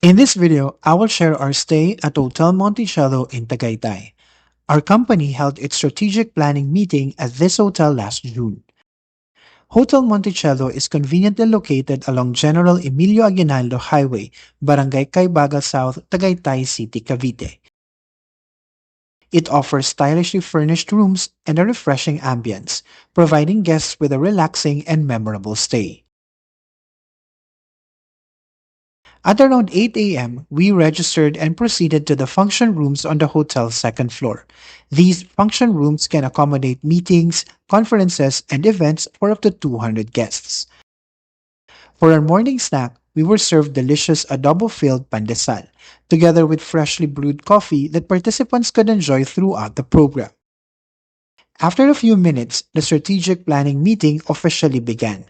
In this video, I will share our stay at Hotel Monticello in Tagaytay. Our company held its strategic planning meeting at this hotel last June. Hotel Monticello is conveniently located along General Emilio Aguinaldo Highway, Barangay Kaybagal South, Tagaytay City, Cavite. It offers stylishly furnished rooms and a refreshing ambience, providing guests with a relaxing and memorable stay. At around 8 a.m., we registered and proceeded to the function rooms on the hotel's second floor. These function rooms can accommodate meetings, conferences, and events for up to 200 guests. For our morning snack, we were served delicious adobo-filled pandesal, together with freshly brewed coffee that participants could enjoy throughout the program. After a few minutes, the strategic planning meeting officially began.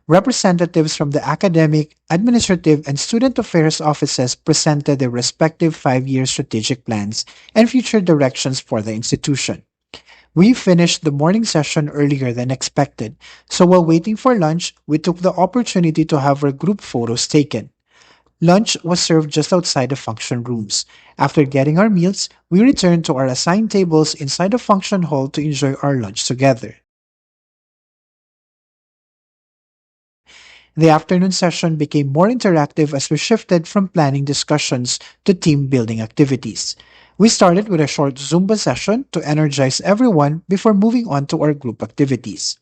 Representatives from the academic, administrative, and student affairs offices presented their respective 5-year strategic plans and future directions for the institution. We finished the morning session earlier than expected, so while waiting for lunch, we took the opportunity to have our group photos taken. Lunch was served just outside the function rooms. After getting our meals, we returned to our assigned tables inside the function hall to enjoy our lunch together. The afternoon session became more interactive as we shifted from planning discussions to team building activities. We started with a short Zumba session to energize everyone before moving on to our group activities.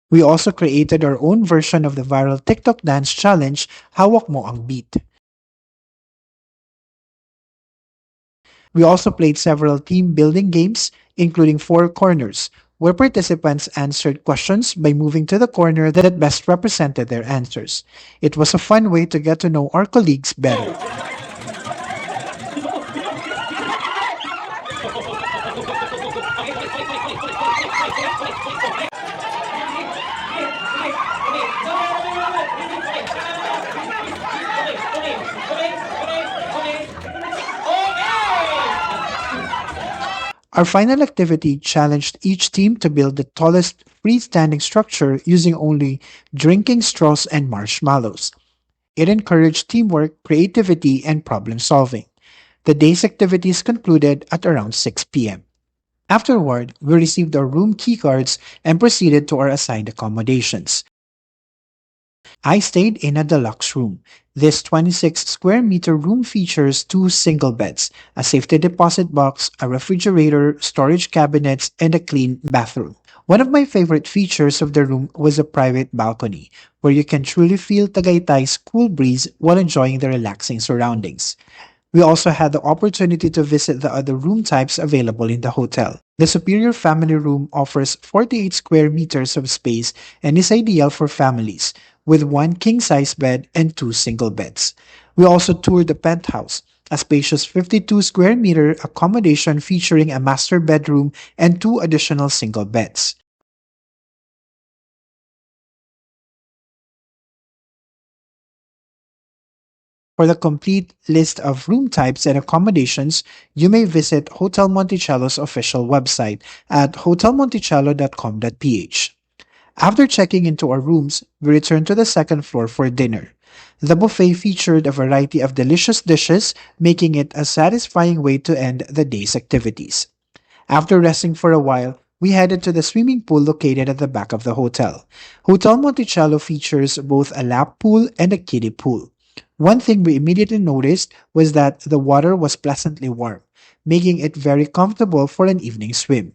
We also created our own version of the viral TikTok dance challenge, Hawak Mo Ang Beat. We also played several team building games, including Four Corners, where participants answered questions by moving to the corner that best represented their answers. It was a fun way to get to know our colleagues better. Our final activity challenged each team to build the tallest freestanding structure using only drinking straws and marshmallows. It encouraged teamwork, creativity, and problem solving. The day's activities concluded at around 6 p.m. Afterward, we received our room keycards and proceeded to our assigned accommodations. I stayed in a deluxe room. This 26 square meter room features 2 single beds, a safety deposit box, a refrigerator, storage cabinets, and a clean bathroom. One of my favorite features of the room was a private balcony, where you can truly feel Tagaytay's cool breeze while enjoying the relaxing surroundings. We also had the opportunity to visit the other room types available in the hotel. The Superior Family Room offers 48 square meters of space and is ideal for families, with 1 king-size bed and 2 single beds. We also toured the Penthouse, a spacious 52 square meter accommodation featuring a master bedroom and 2 additional single beds. For the complete list of room types and accommodations, you may visit Hotel Monticello's official website at hotelmonticello.com.ph. After checking into our rooms, we returned to the second floor for dinner. The buffet featured a variety of delicious dishes, making it a satisfying way to end the day's activities. After resting for a while, we headed to the swimming pool located at the back of the hotel. Hotel Monticello features both a lap pool and a kiddie pool. One thing we immediately noticed was that the water was pleasantly warm, making it very comfortable for an evening swim.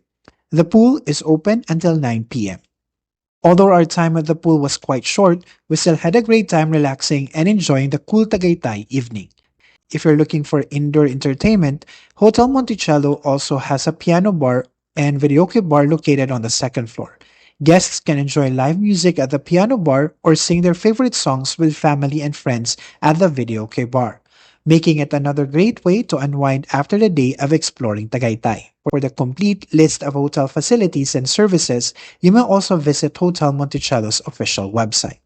The pool is open until 9 p.m. Although our time at the pool was quite short, we still had a great time relaxing and enjoying the cool Tagaytay evening. If you're looking for indoor entertainment, Hotel Monticello also has a piano bar and Videoke Bar located on the second floor. Guests can enjoy live music at the piano bar or sing their favorite songs with family and friends at the Videoke Bar, making it another great way to unwind after the day of exploring Tagaytay. For the complete list of hotel facilities and services, you may also visit Hotel Monticello's official website.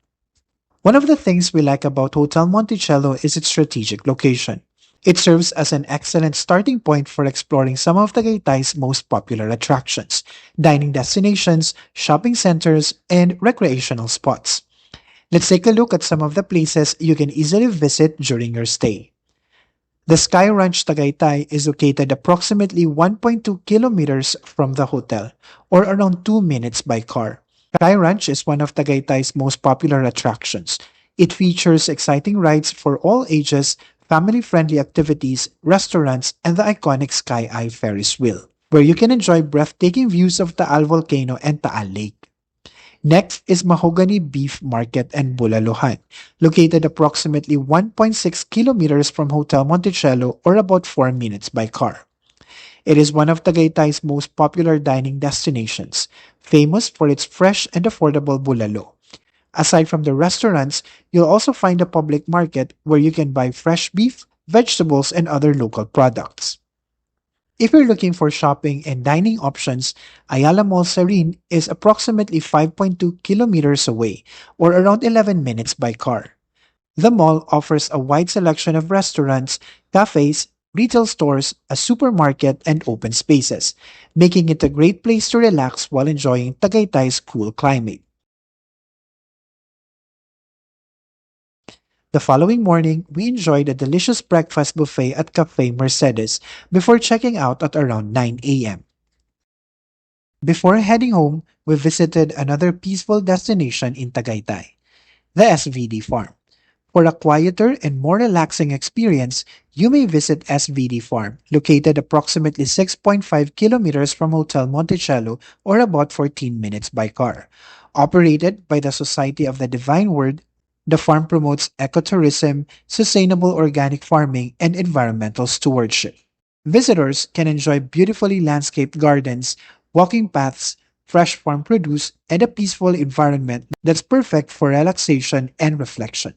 One of the things we like about Hotel Monticello is its strategic location. It serves as an excellent starting point for exploring some of Tagaytay's most popular attractions, dining destinations, shopping centers, and recreational spots. Let's take a look at some of the places you can easily visit during your stay. The Sky Ranch Tagaytay is located approximately 1.2 kilometers from the hotel, or around 2 minutes by car. Sky Ranch is one of Tagaytay's most popular attractions. It features exciting rides for all ages, family-friendly activities, restaurants, and the iconic Sky Eye Ferris wheel, where you can enjoy breathtaking views of Taal Volcano and Taal Lake. Next is Mahogany Beef Market and Bulalohan, located approximately 1.6 kilometers from Hotel Monticello or about 4 minutes by car. It is one of Tagaytay's most popular dining destinations, famous for its fresh and affordable bulalo. Aside from the restaurants, you'll also find a public market where you can buy fresh beef, vegetables, and other local products. If you're looking for shopping and dining options, Ayala Mall Serene is approximately 5.2 kilometers away, or around 11 minutes by car. The mall offers a wide selection of restaurants, cafes, retail stores, a supermarket, and open spaces, making it a great place to relax while enjoying Tagaytay's cool climate. The following morning, we enjoyed a delicious breakfast buffet at Café Mercedes before checking out at around 9 a.m. Before heading home, we visited another peaceful destination in Tagaytay, the SVD Farm. For a quieter and more relaxing experience, you may visit SVD Farm, located approximately 6.5 kilometers from Hotel Monticello or about 14 minutes by car. Operated by the Society of the Divine Word, the farm promotes ecotourism, sustainable organic farming, and environmental stewardship. Visitors can enjoy beautifully landscaped gardens, walking paths, fresh farm produce, and a peaceful environment that's perfect for relaxation and reflection.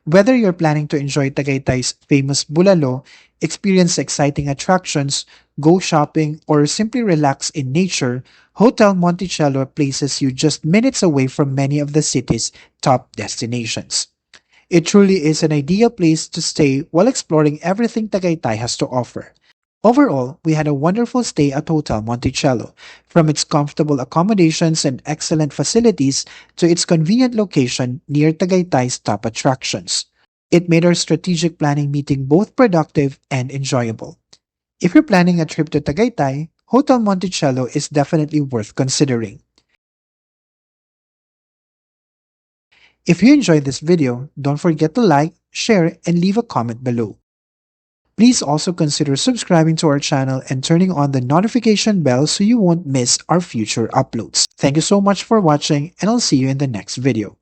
Whether you're planning to enjoy Tagaytay's famous bulalo, experience exciting attractions, go shopping, or simply relax in nature, Hotel Monticello places you just minutes away from many of the city's top destinations. It truly is an ideal place to stay while exploring everything Tagaytay has to offer. Overall, we had a wonderful stay at Hotel Monticello, from its comfortable accommodations and excellent facilities to its convenient location near Tagaytay's top attractions. It made our strategic planning meeting both productive and enjoyable. If you're planning a trip to Tagaytay, Hotel Monticello is definitely worth considering. If you enjoyed this video, don't forget to like, share, and leave a comment below. Please also consider subscribing to our channel and turning on the notification bell so you won't miss our future uploads. Thank you so much for watching, and I'll see you in the next video.